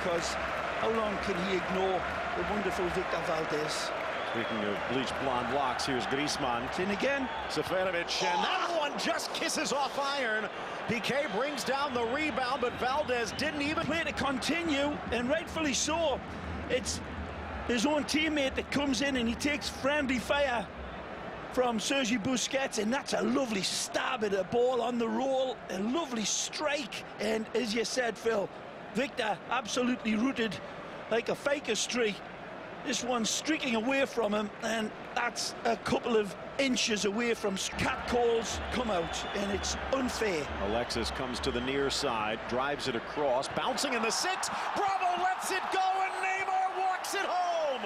because how long can he ignore the wonderful Victor Valdez? Speaking of bleached blonde locks, here's Griezmann. It's in again. Seferovic, and that one just kisses off iron. Piqué brings down the rebound, but Valdez didn't even play to continue, and rightfully so. It's his own teammate that comes in and he takes friendly fire from Sergi Busquets, and that's a lovely stab at a ball on the roll, a lovely strike, and as you said, Phil, Victor absolutely rooted like a ficus tree. This one's streaking away from him, and that's a couple of inches away from catcalls come out, and it's unfair. Alexis comes to the near side, drives it across, bouncing in the 6. Bravo lets it go, and Neymar walks it home.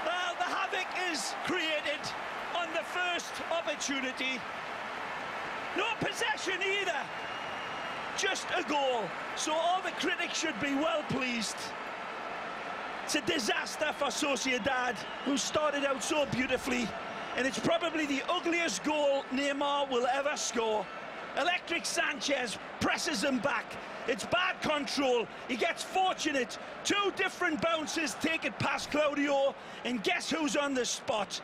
Well, the havoc is created on the first opportunity. No possession either, just a goal. So all the critics should be well pleased. It's a disaster for Sociedad, who started out so beautifully, and it's probably the ugliest goal Neymar will ever score. Electric Sanchez presses him back. It's bad control. He gets fortunate. 2 different bounces take it past Claudio, and guess who's on the spot?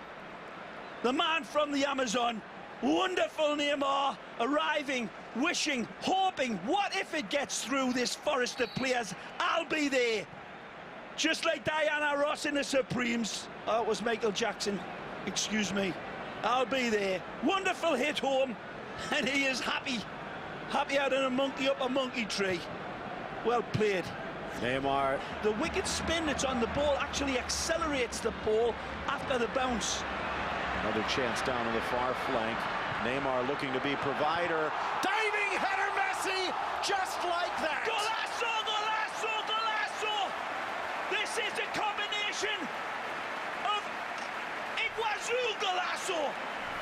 The man from the Amazon. Wonderful Neymar, arriving, wishing, hoping, what if it gets through this forest of players? I'll be there. Just like Diana Ross in the Supremes. Oh, it was Michael Jackson. Excuse me. I'll be there. Wonderful hit home. And he is happy. Happy out in a monkey up a monkey tree. Well played. Neymar. The wicked spin that's on the ball actually accelerates the ball after the bounce. Another chance down on the far flank. Neymar looking to be provider. Diving header, Messi! Just like that. Golazo, golazo, golazo! This is a combination of Iguazu golazo,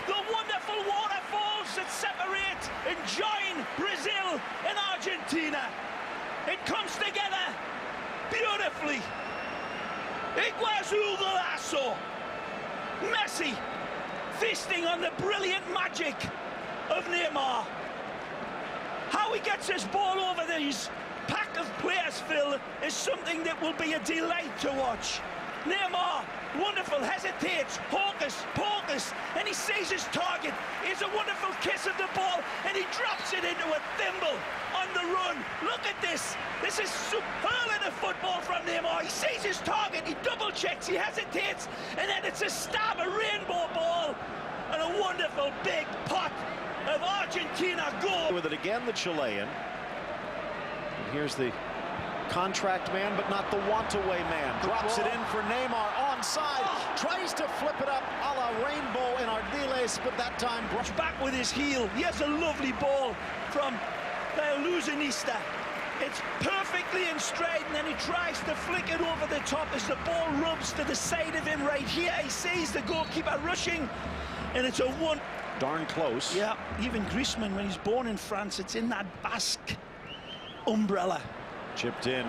the wonderful waterfalls that separate and join Brazil and Argentina. It comes together beautifully. Iguazu golazo. Messi feasting on the brilliant magic of Neymar. How he gets his ball over these pack of players, Phil, is something that will be a delight to watch. Neymar, wonderful, hesitates, pocus, and he sees his target. It's a wonderful kiss of the ball, and he drops it into a thimble on the run. Look at this. This is superlative football from Neymar. He sees his target, he double checks, he hesitates, and then it's a stab, a rainbow ball, and a wonderful big pot of Argentina goal. With it again, the Chilean. And here's the contract man, but not the want-away man. Drops it in for Neymar, onside. Tries to flip it up a la Rainbow in Ardiles, but that time brushed back with his heel. He has a lovely ball from the illusionista. It's perfectly in straight, and then he tries to flick it over the top as the ball rubs to the side of him right here. He sees the goalkeeper rushing, and it's a one. Darn close. Yeah, even Griezmann, when he's born in France, it's in that Basque umbrella. Chipped in,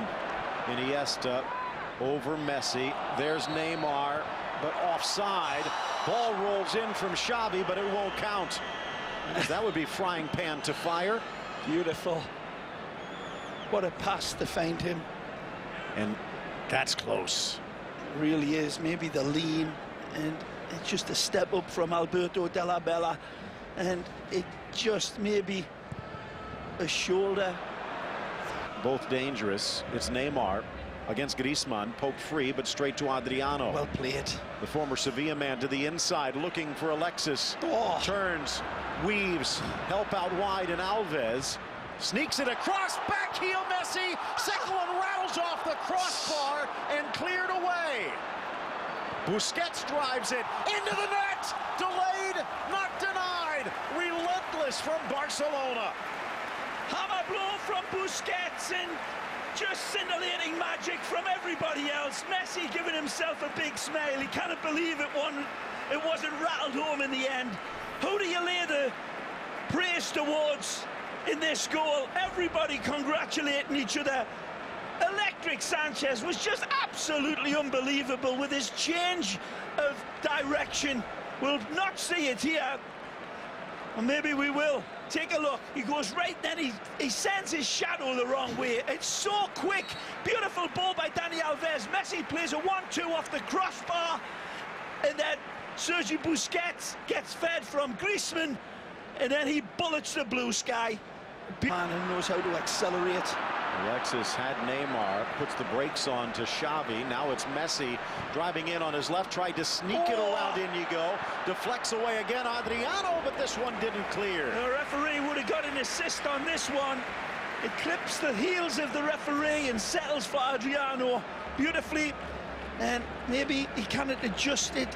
Iniesta over Messi. There's Neymar, but offside. Ball rolls in from Xavi, but it won't count. Because that would be frying pan to fire. Beautiful. What a pass to find him. And that's close. It really is. Maybe the lean, and it's just a step up from Alberto Della Bella, and it just maybe a shoulder. Both dangerous. It's Neymar against Griezmann, poked free, but straight to Adriano. Well played. The former Sevilla man to the inside, looking for Alexis. Oh. Turns, weaves, help out wide, and Alves sneaks it across, back heel Messi. Second one rattles off the crossbar and cleared away. Busquets drives it into the net. Delayed, not denied. Relentless from Barcelona. Hammer blow from Busquets, and just scintillating magic from everybody else. Messi giving himself a big smile. He cannot believe it wasn't rattled home in the end. Who do you lay the praise towards in this goal? Everybody congratulating each other. Electric Sanchez was just absolutely unbelievable with his change of direction. We'll not see it here. Well, maybe we will. Take a look. He goes right, then he sends his shadow the wrong way. It's so quick. Beautiful ball by Dani Alves. Messi plays a 1-2 off the crossbar. And then Sergi Busquets gets fed from Griezmann. And then he bullets the blue sky. Man who knows how to accelerate. Alexis had Neymar, puts the brakes on to Xavi. Now it's Messi driving in on his left, tried to sneak it around Inigo. Deflects away again, Adriano, but this one didn't clear. The referee would have got an assist on this one. It clips the heels of the referee and settles for Adriano beautifully. And maybe he can't adjust it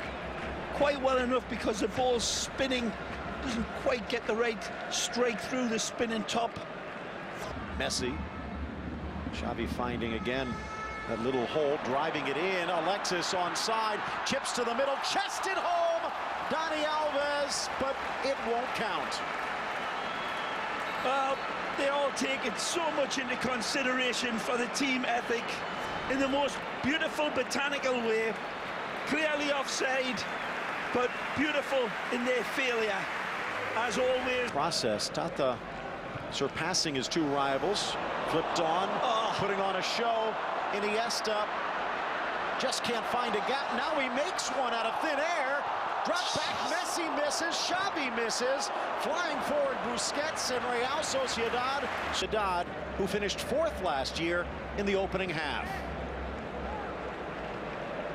quite well enough because the ball's spinning. Doesn't quite get the right strike through the spinning top. Messi. Xavi finding again that little hole, driving it in. Alexis onside, chips to the middle, chested home. Dani Alves, but it won't count. Well, they all take it so much into consideration for the team ethic in the most beautiful botanical way. Clearly offside, but beautiful in their failure, as always. Process, Tata surpassing his two rivals. Flipped on, putting on a show. Iniesta just can't find a gap. Now he makes one out of thin air. Drop back, Messi misses, Xavi misses. Flying forward, Busquets and Real Sociedad, who finished fourth last year in the opening half.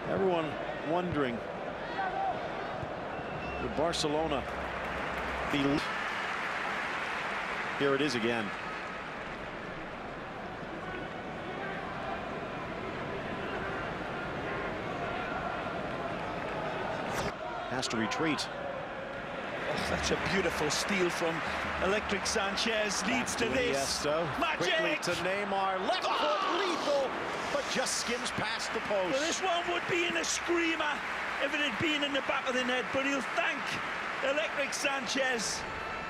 Everyone wondering, would Barcelona be... Here it is again. Has to retreat. Oh, that's a beautiful steal from Electric Sanchez. Leads to this. Magic! Quickly to Neymar. Left foot lethal, but just skims past the post. Well, this one would be in a screamer if it had been in the back of the net, but he'll thank Electric Sanchez.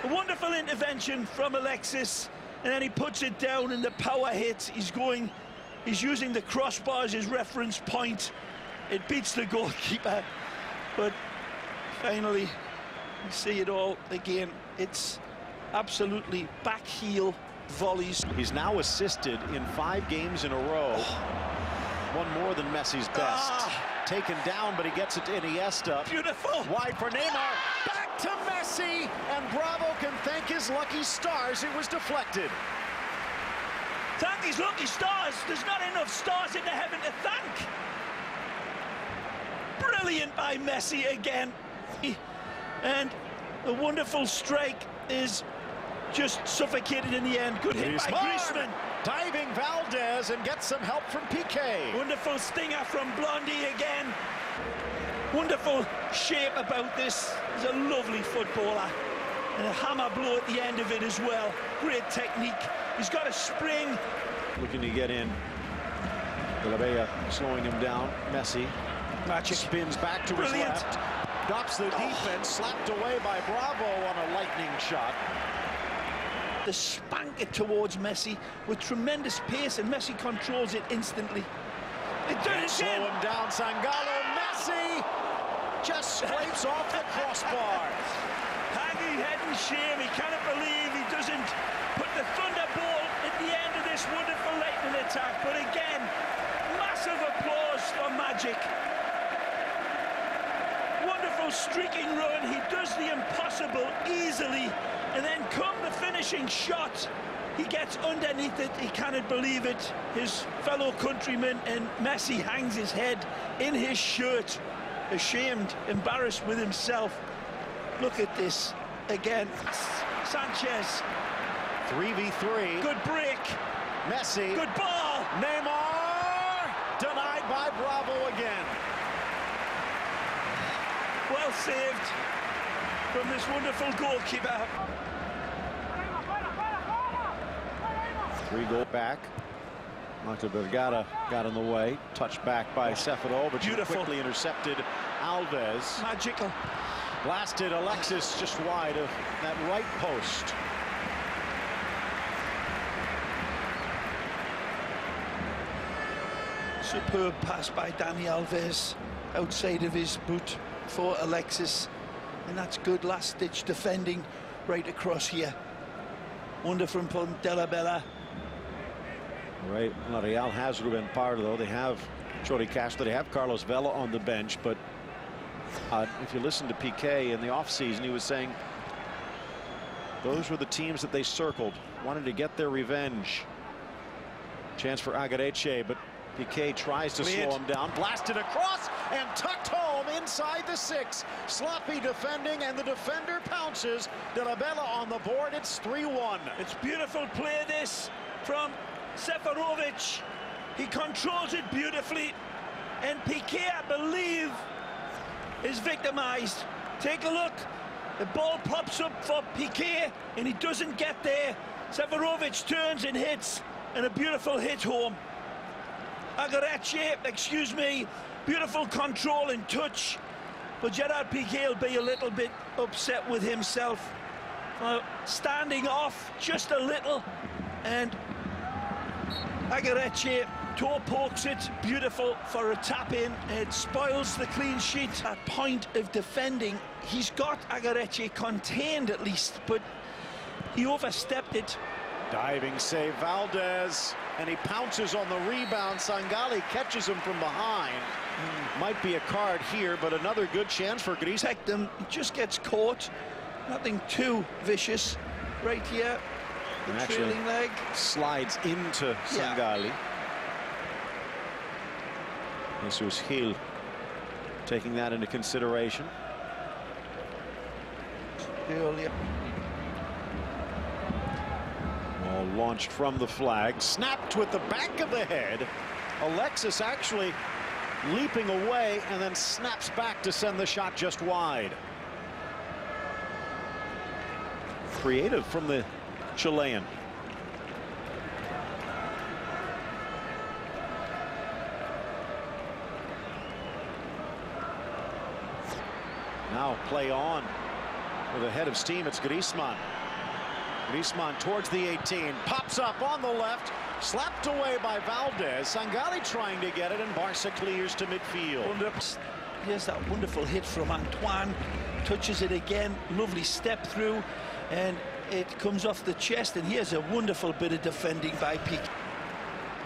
A wonderful intervention from Alexis, and then he puts it down in the power hit. He's using the crossbar as his reference point. It beats the goalkeeper, but finally, you see it all again. It's absolutely back heel volleys. He's now assisted in 5 games in a row. One more than Messi's best. Taken down, but he gets it to Iniesta. Beautiful. Wide for Neymar. Back to Messi. And Bravo can thank his lucky stars. It was deflected. Thank his lucky stars. There's not enough stars in the heaven to thank. Brilliant by Messi again. And the wonderful strike is just suffocated in the end. Good hit by Griezmann. Diving Valdez and gets some help from Piqué. Wonderful stinger from Blondie again. Wonderful shape about this. He's a lovely footballer. And a hammer blow at the end of it as well. Great technique. He's got a spring. Looking to get in. Villavea slowing him down. Messi. Magic. Spins back to his left. Stops the defense, slapped away by Bravo on a lightning shot. The spank it towards Messi with tremendous pace, and Messi controls it instantly. It does slow him down, Sangalo. Messi just scrapes off the crossbar. Hanging head in shame. He cannot believe he doesn't put the thunderbolt at the end of this wonderful lightning attack. But again, massive applause for Magic. Wonderful streaking run. He does the impossible easily, and then come the finishing shot, he gets underneath it. He cannot believe it. His fellow countryman, and Messi hangs his head in his shirt, ashamed, embarrassed with himself. Look at this again. Sanchez. 3v3. Good break. Messi. Good ball. Neymar. Denied by Bravo again. Well saved from this wonderful goalkeeper. 3-goal back. Marta Bergara got in the way. Touched back by Ceferol, but beautiful. Quickly intercepted Alves. Magical. Blasted Alexis just wide of that right post. Superb pass by Dani Alves outside of his boot for Alexis, and that's good last-ditch defending right across here. Wonderful from Della Bella. Right, La Real has Ruben Pardo. They have Chori Castro. They have Carlos Vela on the bench. But if you listen to Piqué in the offseason, he was saying those were the teams that they circled, wanted to get their revenge. Chance for Agareche, but Piqué tries to slow him down. Blasted across and tucked home inside the 6. Sloppy defending, and the defender pounces. De La Bella on the board. It's 3-1. It's beautiful play, this, from Seferovic. He controls it beautifully, and Piqué, I believe, is victimized. Take a look. The ball pops up for Piqué, and he doesn't get there. Seferovic turns and hits, and a beautiful hit home. Agareche, excuse me, beautiful control and touch, but Gerard Piqué will be a little bit upset with himself. Standing off just a little, and Agareche toe pokes it, beautiful for a tap in. It spoils the clean sheet. At point of defending, he's got Agareche contained at least, but he overstepped it. Diving save Valdez, and he pounces on the rebound. Sangali catches him from behind. Might be a card here, but another good chance for Griezmann. Protect him, he just gets caught. Nothing too vicious. Right here, the trailing leg. Slides into Sangali. Jesus Gil taking that into consideration. Ball launched from the flag, snapped with the back of the head. Alexis actually leaping away and then snaps back to send the shot just wide. Creative from the Chilean. Now play on with a head of steam. It's Griezmann. Griezmann towards the 18, pops up on the left, slapped away by Valdez. Sangali trying to get it, and Barca clears to midfield. Here's that wonderful hit from Antoine, touches it again, lovely step through, and it comes off the chest, and here's a wonderful bit of defending by Piqué.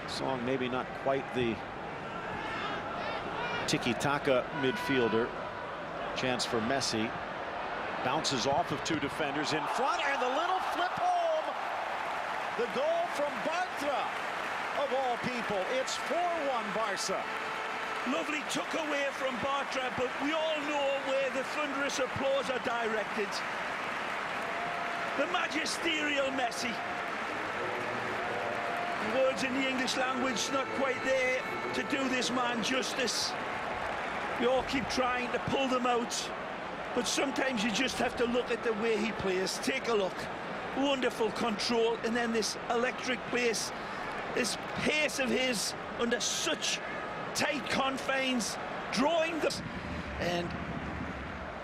Song maybe not quite the tiki-taka midfielder. Chance for Messi. Bounces off of 2 defenders in front, and the little flip home. The goal from Barca, of all people. It's 4-1 Barca. Lovely took away from Barca, but we all know where the thunderous applause are directed. The magisterial Messi. Words in the English language not quite there to do this man justice. We all keep trying to pull them out, but sometimes you just have to look at the way he plays. Take a look. Wonderful control, and then this electric pace, this pace of his under such tight confines, drawing the... And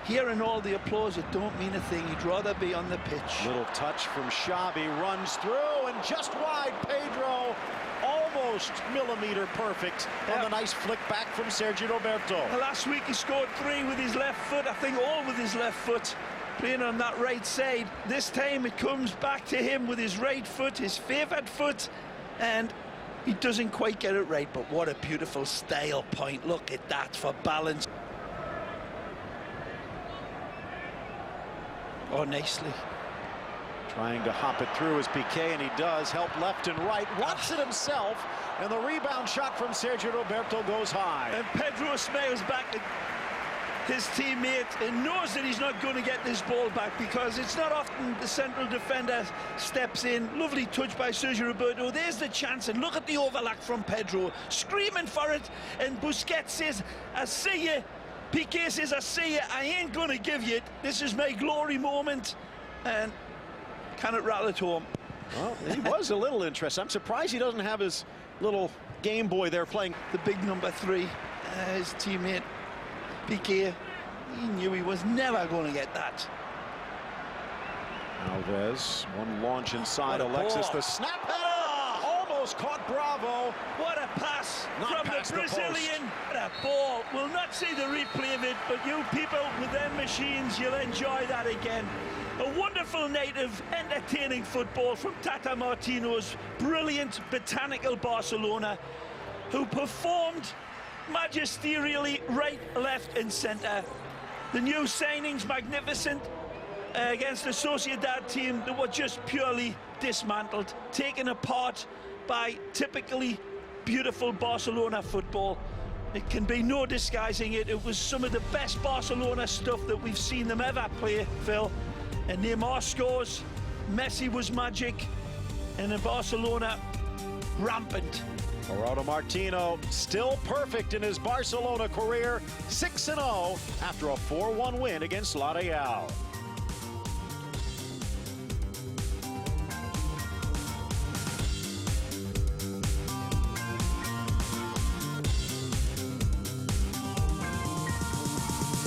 hearing all the applause, it don't mean a thing. You'd rather be on the pitch. Little touch from Xavi, runs through, and just wide Pedro. Almost millimeter perfect on the nice flick back from Sergio Roberto. Last week he scored 3 with his left foot, I think all with his left foot, playing on that right side. This time it comes back to him with his right foot, his favoured foot, and he doesn't quite get it right, but what a beautiful style point. Look at that for balance. Oh, nicely. Trying to hop it through as Piqué, and he does. Help left and right. Wants it himself. And the rebound shot from Sergio Roberto goes high. And Pedro smiles back at his teammate and knows that he's not going to get this ball back, because it's not often the central defender steps in. Lovely touch by Sergio Roberto. There's the chance, and look at the overlap from Pedro. Screaming for it. And Busquets says, I see you. Piqué says, I see you. I ain't going to give you it. This is my glory moment. And cannot rattle it home. Well, he was a little interested. I'm surprised he doesn't have his little Game Boy there playing. The big number 3, his teammate Piqué, he knew he was never going to get that. Alves, one launch inside Alexis. The snap header almost caught Bravo. What a pass Not from the Brazilian. a ball. We'll not see the replay of it, but you people with them machines, you'll enjoy that again. A wonderful night of entertaining football from Tata Martino's brilliant botanical Barcelona, who performed magisterially right, left and centre. The new signings magnificent against the Sociedad team that were just purely dismantled, taken apart by typically beautiful Barcelona football. It can be no disguising it. It was some of the best Barcelona stuff that we've seen them ever play, Phil. And Neymar scores, Messi was magic, and in Barcelona, rampant. Gerardo Martino still perfect in his Barcelona career, 6-0 after a 4-1 win against La Real.